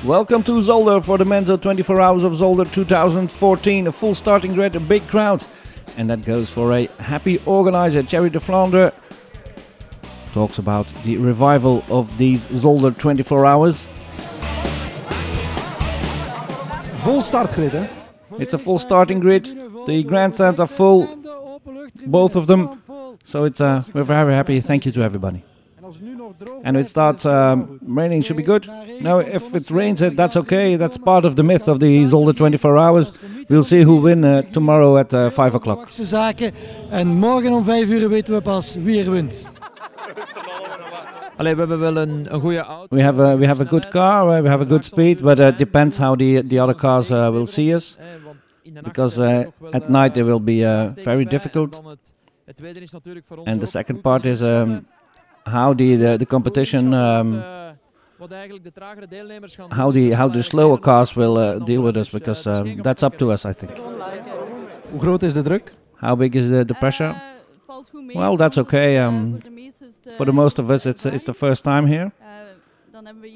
Welcome to Zolder for the Menzo 24 Hours of Zolder 2014. A full starting grid, a big crowd. And that goes for a happy organizer. Thierry de Flandre talks about the revival of these Zolder 24 Hours. Vol startgrid, hè? It's a full starting grid. The grandstands are full, both of them. So it's we're very happy. Thank you to everybody. And it starts raining, should be good. No, if it rains, that's okay. That's part of the myth of the Zolder 24 Hours. We'll see who win tomorrow at 5 o'clock. En morgen om 5 uur weten we pas wie er wint. Allee, we hebben wel een goede auto. We have a good car, we have a good speed, but it depends how the other cars will see us. Because at night they will be very difficult. And the second part is how the competition, how the slower cars will deal with us, because that's up to us, I think. Hoe groot is de druk? How big is the pressure? Well, that's okay. For the most of us, it's the first time here.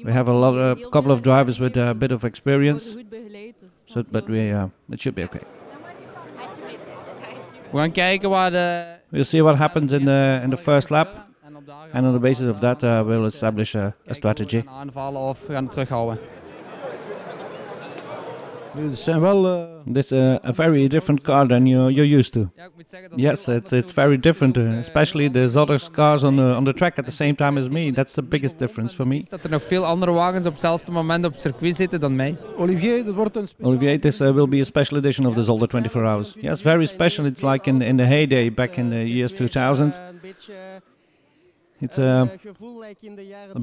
We have a couple of drivers with a bit of experience, so but it should be okay. We gaan kijken waar de... We'll see what happens in the first lap, and on the basis of that, we'll establish a strategy. Aanvallen of gaan terughouden. This is a very different car than you're used to. Yes, it's very different, especially the Zolder cars on the track at the same time as me. That's the biggest difference for me. Dat er nog veel andere wagens op hetzelfde moment op het circuit zitten dan mij. Olivier, this will be a special edition of the Zolder 24 Hours. Yes, very special. It's like in the heyday back in the years 2000. It's a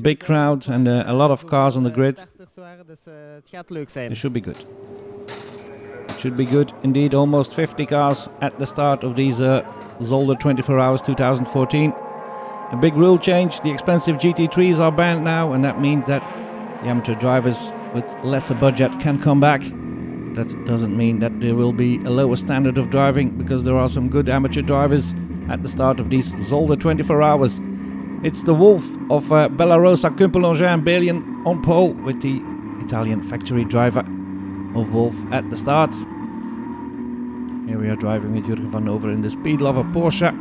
big crowd and a lot of cars on the grid. It should be good. It should be good indeed. Almost 50 cars at the start of these Zolder 24 Hours 2014. A big rule change. The expensive GT3s are banned now, and that means that the amateur drivers with lesser budget can come back. That doesn't mean that there will be a lower standard of driving, because there are some good amateur drivers at the start of these Zolder 24 Hours. It's the Wolf of Bellarosa, Kumpelongin and Balian on pole, with the Italian factory driver of Wolf at the start. Here we are driving with Jurgen van Over in the Speed Lover Porsche.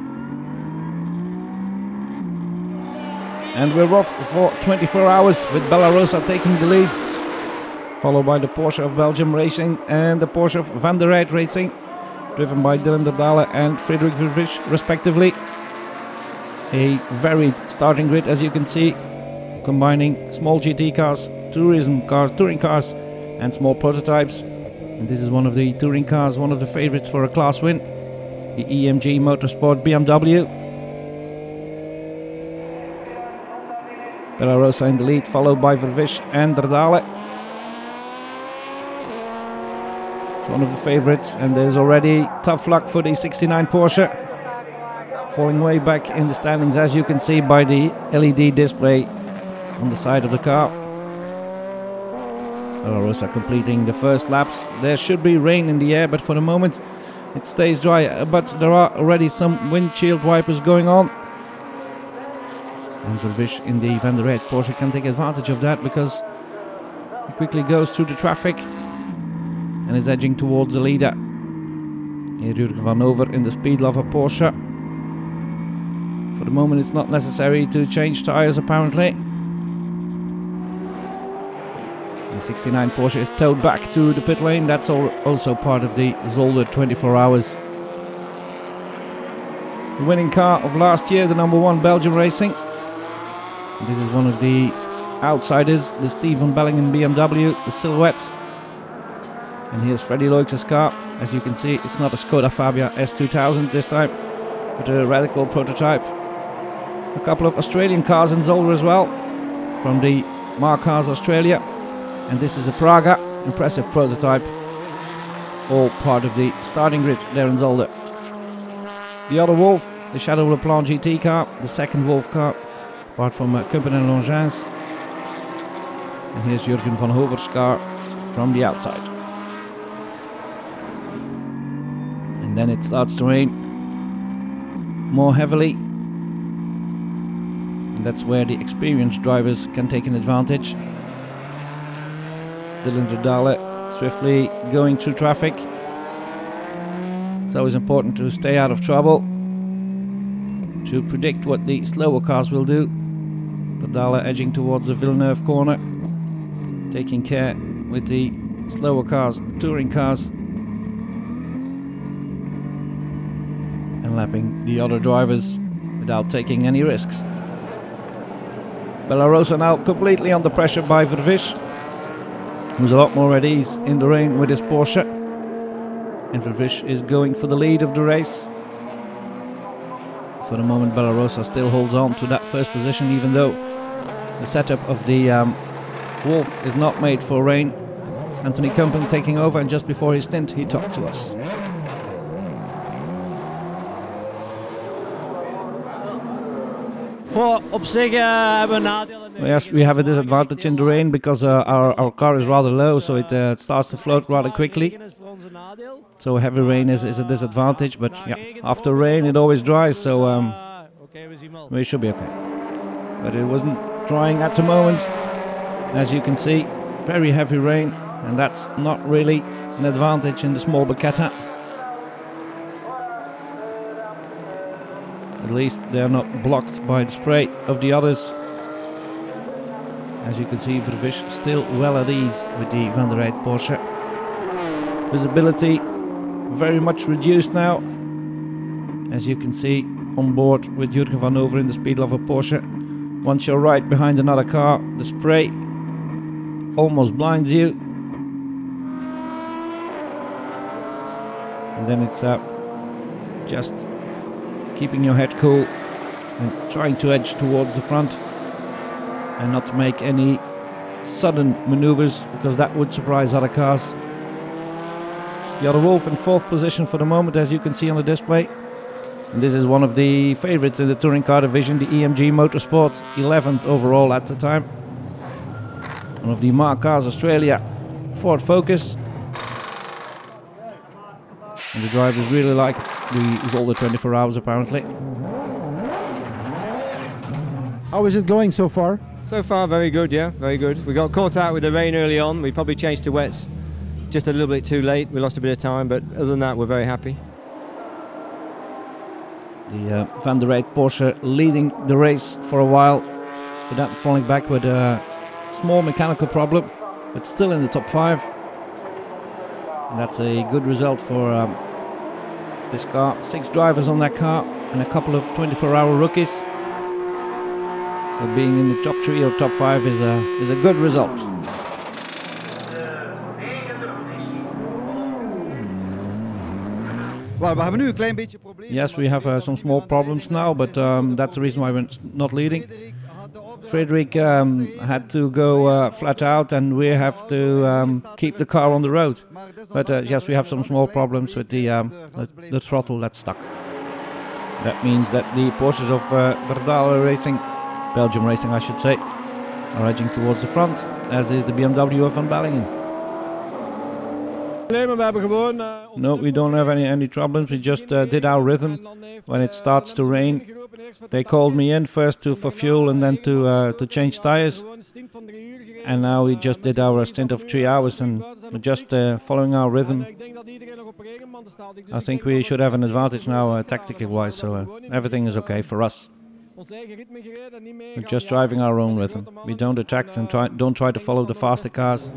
And we're off for 24 hours with Bellarosa taking the lead, followed by the Porsche of Belgium Racing and the Porsche of Van der Rijt Racing, driven by Dylan Derdale and Frederik Vervisch respectively. A varied starting grid, as you can see, combining small GT cars, touring cars, and small prototypes. And this is one of the touring cars, one of the favorites for a class win, the EMG Motorsport BMW. Bellarosa in the lead, followed by Vervisch and Derdale. It's one of the favorites, and there's already tough luck for the 69 Porsche, falling way back in the standings, as you can see by the LED display on the side of the car. Bellarosa completing the first laps. There should be rain in the air, but for the moment it stays dry. But there are already some windshield wipers going on. And Vervisch in the Van der Rijt Porsche can take advantage of that, because he quickly goes through the traffic and is edging towards the leader. Here Jurgen van Over in the Speed Lover Porsche. For the moment it's not necessary to change tires apparently. The 69 Porsche is towed back to the pit lane. That's also part of the Zolder 24 Hours. The winning car of last year, the #1 Belgium Racing. This is one of the outsiders, the Steven Bellingen BMW, the Silhouette. And here's Freddy Loix's car. As you can see, it's not a Skoda Fabia S2000 this time, but a radical prototype. A couple of Australian cars in Zolder as well, from the Mark Cars Australia. And this is a Praga, impressive prototype, all part of the starting grid there in Zolder. The other Wolf, the Shadow Le Plan GT car, the second Wolf car, apart from Kumpelongins. And here's Jurgen van Hover's car from the outside. And then it starts to rain more heavily. And that's where the experienced drivers can take an advantage. Dylan Verdale swiftly going through traffic. It's always important to stay out of trouble, to predict what the slower cars will do. Verdale edging towards the Villeneuve corner, taking care with the slower cars, the touring cars, and lapping the other drivers without taking any risks. Bellarosa now completely under pressure by Vervish, who's a lot more at ease in the rain with his Porsche. And Vervish is going for the lead of the race. For the moment, Bellarosa still holds on to that first position, even though the setup of the Wolf is not made for rain. Anthony Kumpen taking over, and just before his stint he talked to us. Yes, we have a disadvantage in the rain because our car is rather low, so it starts to float rather quickly. So heavy rain is a disadvantage, but yeah, after rain it always dries, so we should be okay. But it wasn't drying at the moment, as you can see. Very heavy rain, and that's not really an advantage in the small Bacchetta. At least they're not blocked by the spray of the others. As you can see, Vervish still well at ease with the Van der Rijt Porsche. Visibility very much reduced now. As you can see, on board with Jürgen van Over in the Speedlover Porsche. Once you're right behind another car, the spray almost blinds you. And then it's just keeping your head cool and trying to edge towards the front and not to make any sudden maneuvers, because that would surprise other cars. The other Wolf in 4th position for the moment, as you can see on the display. And this is one of the favorites in the touring car division, the EMG Motorsport, 11th overall at the time. One of the Mark Cars Australia Ford Focus. And the drivers really like the Zolder 24 Hours apparently. How is it going so far? So far very good, yeah, very good. We got caught out with the rain early on. We probably changed to wets just a little bit too late. We lost a bit of time, but other than that we're very happy. The Van der Rijt Porsche leading the race for a while, without falling back with a small mechanical problem, but still in the top 5. And that's a good result for this car. 6 drivers on that car and a couple of 24-hour rookies. So being in the top 3 or top 5 is a good result. Yes, we have some small problems now, but that's the reason why we're not leading. Frederik had to go flat out, and we have to keep the car on the road. But yes, we have some small problems with the throttle that's stuck. That means that the Porsches of Verdale Racing, Belgium Racing I should say, are edging towards the front, as is the BMW of Van Bellingen. No, we don't have any problems. We just did our rhythm. When it starts to rain, they called me in first for fuel and then to change tires. And now we just did our stint of 3 hours and we're just following our rhythm. I think we should have an advantage now tactically wise, so everything is okay for us. We're just driving our own rhythm. We don't attack and don't try to follow the faster cars.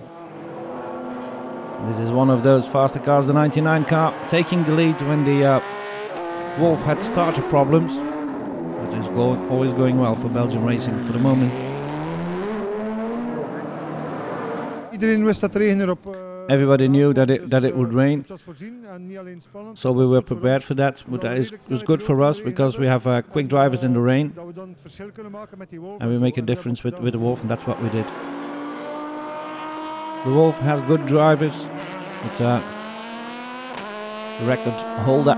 This is one of those faster cars, the 99 car, taking the lead when the Wolf had starter problems. It is always going well for Belgium Racing for the moment. Everybody knew that it would rain, so we were prepared for that. But it was good for us because we have quick drivers in the rain, and we make a difference with the Wolf, and that's what we did. The Wolf has good drivers, but the record holder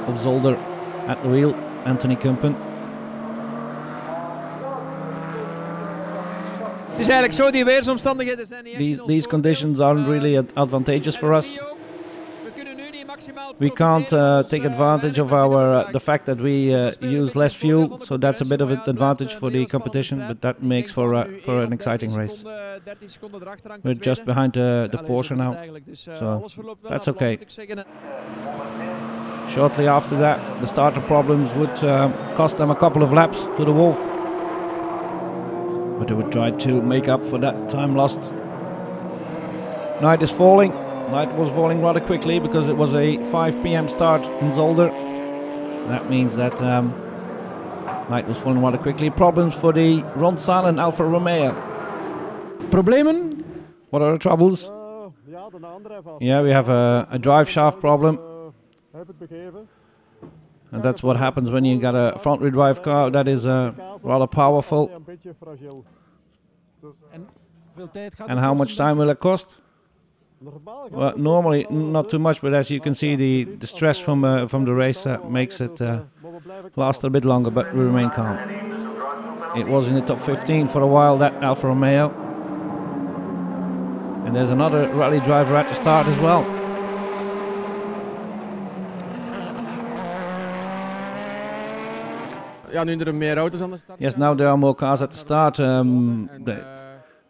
of Zolder at the wheel, Anthony Kumpen. These conditions aren't really advantageous for us. we can't take advantage of our the fact that we use less fuel, so that's a bit of an advantage for the competition, but that makes for an exciting race. We're just behind the Porsche now, so that's okay. Shortly after that, the starter problems would cost them a couple of laps to the Wolf, but they would try to make up for that time lost. Night is falling. Night was falling rather quickly because it was a 5 p.m. start in Zolder. That means that night was falling rather quickly. Problems for the Ron Salen Alfa Romeo. Problemen? What are the troubles? Yeah, we have a drive shaft problem. And that's what happens when you got a front-wheel drive car that is rather powerful. And how much time will it cost? Well, normally not too much, but as you can see, the stress from the race makes it last a bit longer, but we remain calm. It was in the top 15 for a while, that Alfa Romeo. And there's another rally driver at the start as well. Yes, now there are more cars at the start.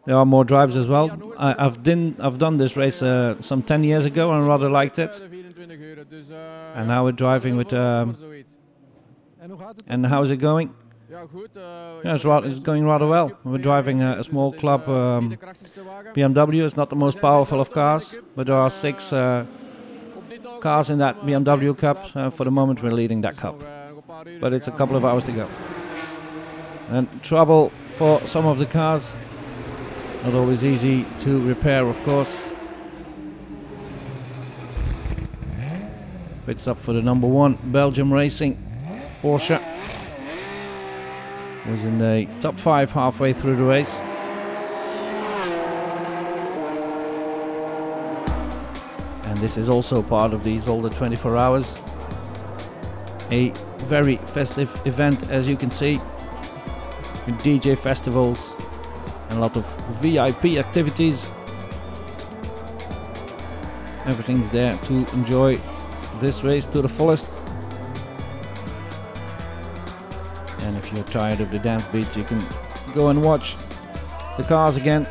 There are more drivers as well. I've done this race some 10 years ago and rather liked it. And now we're driving with... and how is it going? Yeah, it's going rather well. We're driving a small club BMW. It's not the most powerful of cars, but there are 6 cars in that BMW Cup. For the moment we're leading that cup. But it's a couple of hours to go. And trouble for some of the cars. Not always easy to repair, of course. Pits up for the number 1 Belgium Racing Porsche. Was in the top 5 halfway through the race. And this is also part of the Zolder 24 Hours. A very festive event, as you can see, with DJ festivals and a lot of VIP activities. Everything's there to enjoy this race to the fullest. And if you're tired of the dance beats, you can go and watch the cars again.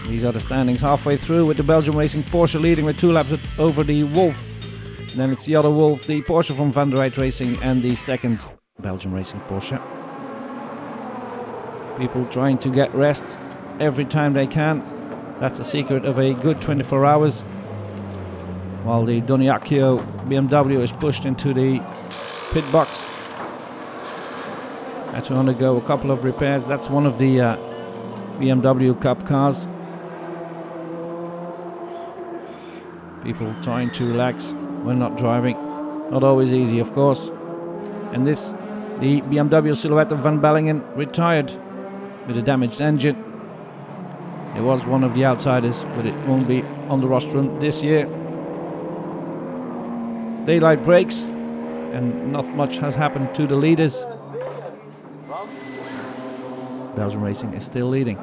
These are the standings halfway through, with the Belgium Racing Porsche leading with 2 laps over the Wolf. And then it's the other Wolf, the Porsche from Van der Rijt Racing, and the second Belgium Racing Porsche. People trying to get rest every time they can. That's the secret of a good 24 hours. While the Doniacchio BMW is pushed into the pit box. Had to undergo a couple of repairs. That's one of the BMW Cup cars. People trying to relax when not driving. Not always easy, of course. And this, the BMW Silhouette of Van Bellingen, retired with a damaged engine. It was one of the outsiders, but it won't be on the rostrum this year. Daylight breaks, and not much has happened to the leaders. Belgium Racing is still leading.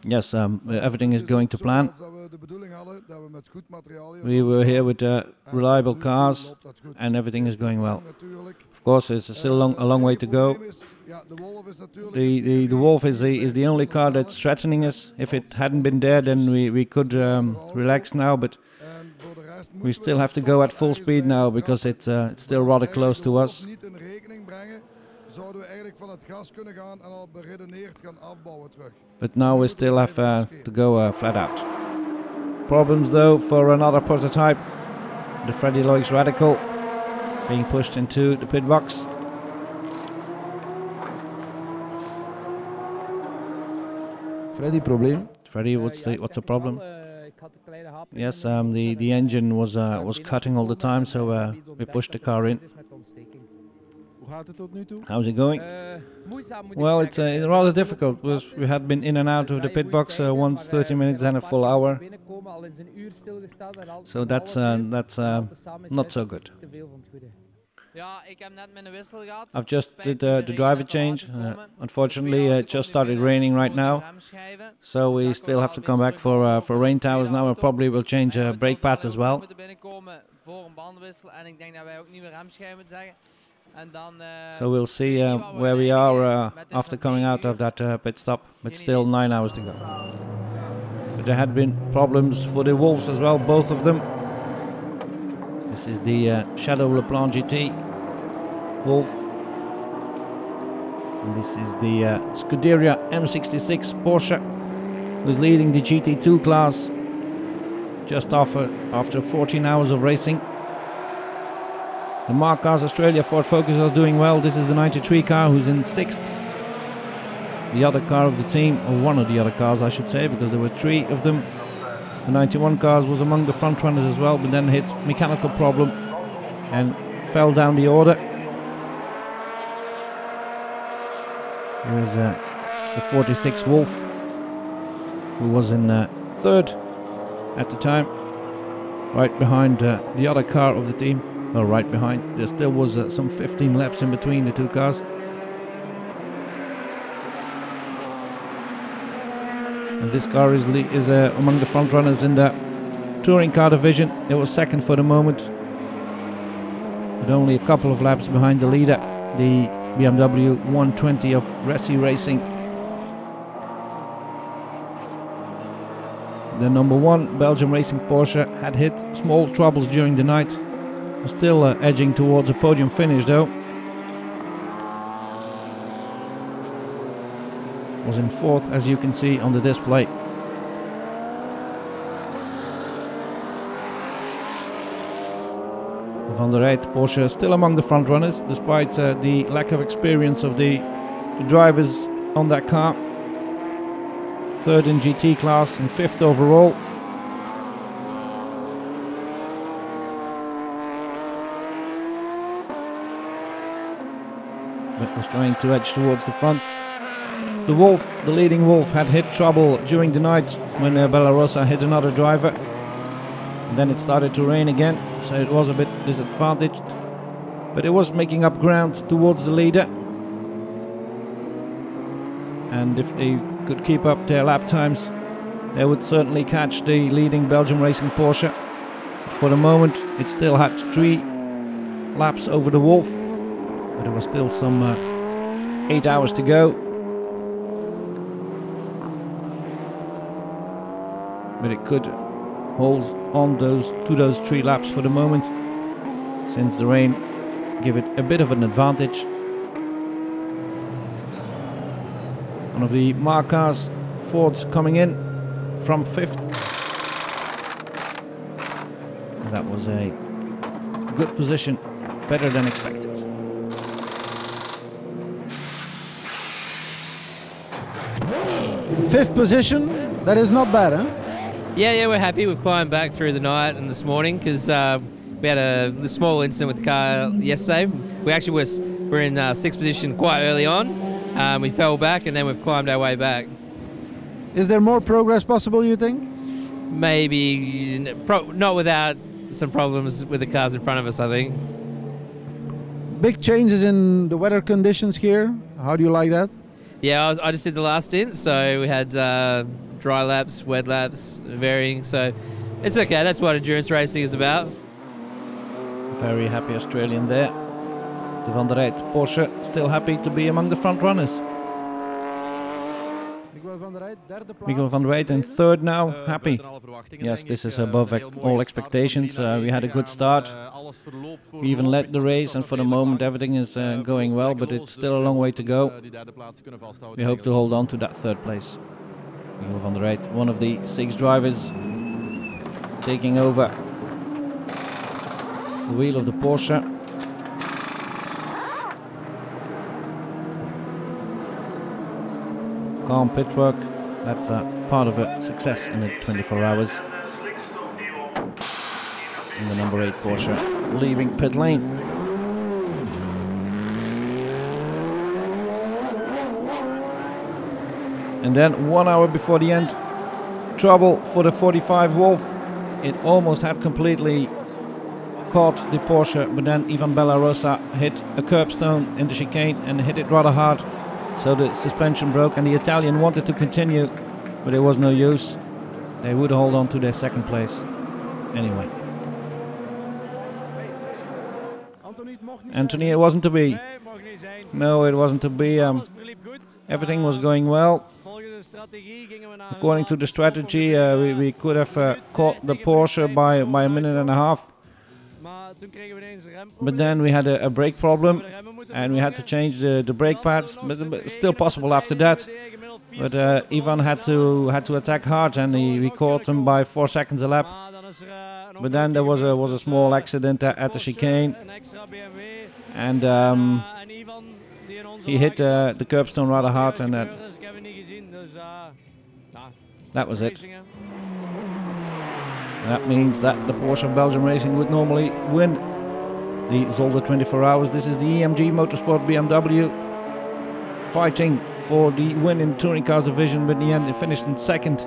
Yes, everything is going to plan. We were here with reliable cars, and everything is going well. Of course, there's still a long way to go. The Wolf is the only car that's threatening us. If it hadn't been there, then we could relax now, but we still have to go at full speed now because it's still rather close to us. But now we still have to go flat out. Problems though for another prototype, the Freddy Loix Radical, being pushed into the pit box. Freddy, probleem? Freddy, what's the problem? Yes, the engine was cutting all the time, so we pushed the car in. How's it going? Well, it's rather difficult because we had been in and out of the pit box once 30 minutes and a full hour. So that's not so good. I've just did the driver change. Unfortunately, it just started raining right now, so we still have to come back for rain towers now, and probably will change brake pads as well. So we'll see where we are after coming out of that pit stop, but still 9 hours to go. But there had been problems for the Wolves as well, both of them. This is the Shadow Le Plan GT Wolf, and this is the Scuderia M66 Porsche, who's leading the GT2 class just after 14 hours of racing. The Mark Cars Australia Ford Focus is doing well. This is the 93 car who's in 6th. The other car of the team, or one of the other cars I should say, because there were 3 of them. The 91 cars was among the front runners as well, but then hit mechanical problem and fell down the order. Here is the 46 Wolf, who was in 3rd at the time, right behind the other car of the team. Well, right behind. There still was some 15 laps in between the 2 cars. And this car is among the front runners in the touring car division. It was 2nd for the moment, but only a couple of laps behind the leader, the BMW 120 of Resi Racing. The number 1 Belgium Racing Porsche had hit small troubles during the night. Was still edging towards a podium finish though. Was in 4th, as you can see on the display. Van der Rijt Porsche still among the front runners, despite the lack of experience of the drivers on that car. 3rd in GT class and 5th overall. But was trying to edge towards the front. The Wolf, the leading Wolf, had hit trouble during the night when Bellarosa hit another driver. And then it started to rain again, so it was a bit disadvantaged. But it was making up ground towards the leader. And if they could keep up their lap times, they would certainly catch the leading Belgium Racing Porsche. For the moment, it still had 3 laps over the Wolf. But there was still some 8 hours to go. But it could hold on to those 3 laps for the moment, since the rain gave it a bit of an advantage. One of the Mark cars, Fords, coming in from 5th. And that was a good position, better than expected. 5th position, that is not bad, huh? Yeah, we're happy. We've climbed back through the night and this morning because we had a small incident with the car yesterday. We actually were in 6th position quite early on. We fell back and then we've climbed our way back. Is there more progress possible, you think? Maybe, not without some problems with the cars in front of us, I think. Big changes in the weather conditions here. How do you like that? Yeah, I just did the last stint, so we had dry laps, wet laps, varying, so it's okay. That's what endurance racing is about. Very happy Australian there. De Van der Rijt Porsche still happy to be among the front runners. Miguel van der Rijt in 3rd now, happy. Yes, this is above all expectations. We had a good start. We even led the race, and for the moment everything is going well, but it's still a long way to go. We hope to hold on to that 3rd place. Miguel van der Rijt, one of the 6 drivers, taking over the wheel of the Porsche. Calm pit work, that's part of a success in the 24 hours. And the number 8 Porsche leaving pit lane. And then 1 hour before the end, trouble for the 45 Wolf. It almost had completely caught the Porsche, but then Ivan Bellarosa hit a curbstone in the chicane and hit it rather hard, so the suspension broke, and the Italian wanted to continue, but there was no use. They would hold on to their second place anyway. Anthony, it wasn't to be. No, it wasn't to be. Everything was going well. According to the strategy, we could have caught the Porsche by a minute and a half. But then we had a brake problem and we had to change the brake pads. But it's still possible after that. But Ivan had to attack hard, and we caught him by 4 seconds a lap. But then there was a small accident at the chicane, and he hit the curbstone rather hard, and that was it. That means that the Porsche of Belgium Racing would normally win the Zolder 24 Hours. This is the EMG Motorsport BMW fighting for the win in Touring Cars division, but in the end it finished in second,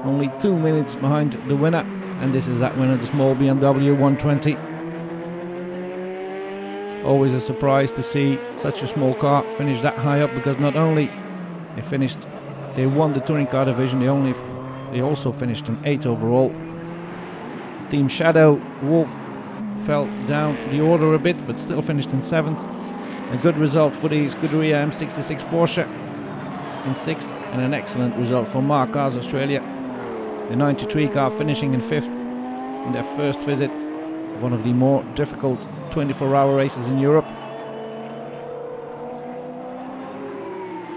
only 2 minutes behind the winner. And this is that winner, the small BMW 120. Always a surprise to see such a small car finish that high up, because not only they won the Touring Car division, they also finished in 8th overall. Team Shadow Wolf fell down the order a bit, but still finished in 7th. A good result for the Scuderia M66 Porsche in 6th, and an excellent result for Mark Cars Australia, the 93 car finishing in 5th in their first visit of one of the more difficult 24-hour races in Europe.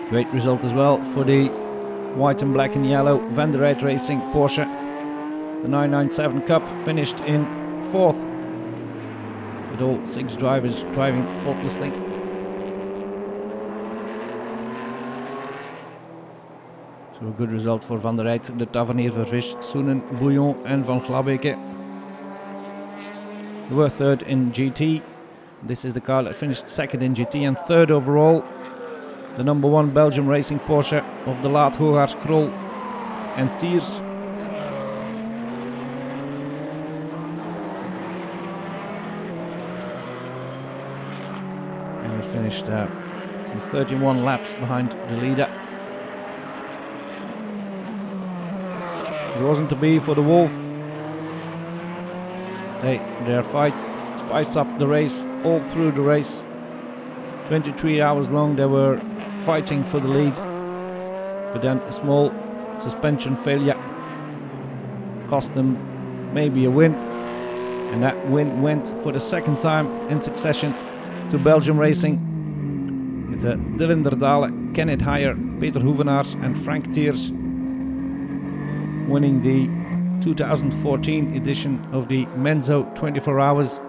Great result as well for the white and black and yellow Van der Rijt Racing Porsche. The 997 Cup finished in 4th, with all 6 drivers driving faultlessly. So a good result for Van der Rijt, de Tavernier, Vervisch, Soenen, Bouillon and Van Glabeke. They were 3rd in GT. This is the car that finished 2nd in GT and 3rd overall. The number 1 Belgium Racing Porsche of de Laat, Hoogaerts, Krol and Tiers. And we finished some 31 laps behind the leader. It wasn't to be for the Wolf. Their fight spiced up the race all through the race. 23 hours long they were fighting for the lead, but then a small suspension failure cost them maybe a win, and that win went for the 2nd time in succession to Belgium Racing, with Dylan Derdale, Kenneth Heyer, Peter Hoevenaars and Frank Tiers winning the 2014 edition of the Menzo 24 Hours.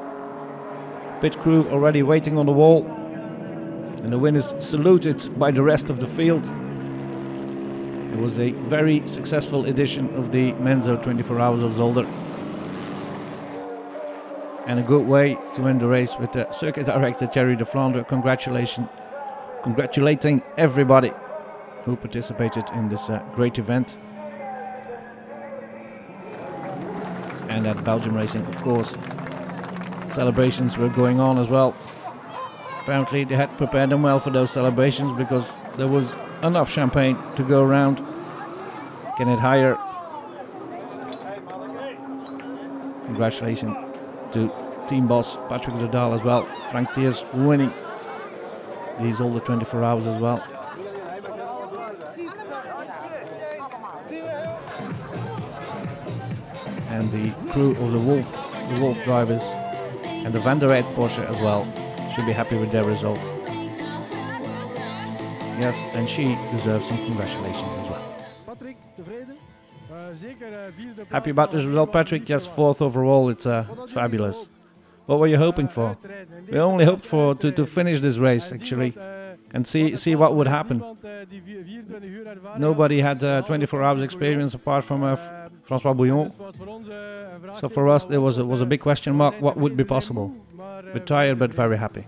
Pit crew already waiting on the wall, and the winners saluted by the rest of the field. It was a very successful edition of the Menzo 24 Hours of Zolder, and a good way to end the race with the circuit director Thierry de Flandre congratulating everybody who participated in this great event. And at Belgium Racing, of course, celebrations were going on as well. Apparently they had prepared them well for those celebrations, because there was enough champagne to go around. Kenneth Heyer, congratulations to team boss Patrick Derdale as well. Frank Tiers winning these Zolder 24 Hours as well. And the crew of the Wolf drivers and the Van der Rijt Porsche as well should be happy with their results. Yes, and she deserves some congratulations as well. Happy about this result, Patrick? Yes, 4th overall. It's fabulous. What were you hoping for? We only hoped for to finish this race actually, and see what would happen. Nobody had 24 hours experience apart from François Bouillon. So for us there was a big question mark what would be possible. We're tired but very happy.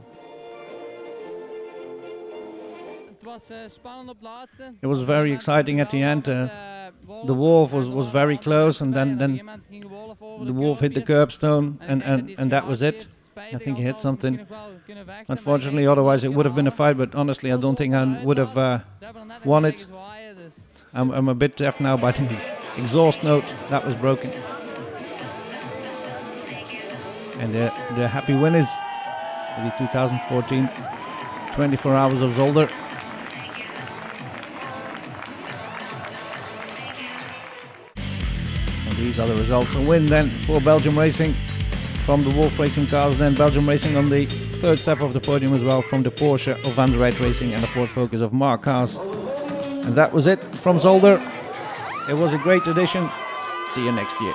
It was very exciting at the end. the Wolf was very close, and then the Wolf hit the curbstone, and that was it. I think he hit something. Unfortunately, otherwise it would have been a fight, but honestly I don't think I would have won it. I'm a bit deaf now by the exhaust note that was broken. And the happy winners of the 2014 24 Hours of Zolder. And these are the results. A win then for Belgium Racing from the Wolf Racing cars, then Belgium Racing on the third step of the podium as well from the Porsche of Van der Rijt Racing and the Ford Focus of Mark Haas. And that was it from Zolder. It was a great edition. See you next year.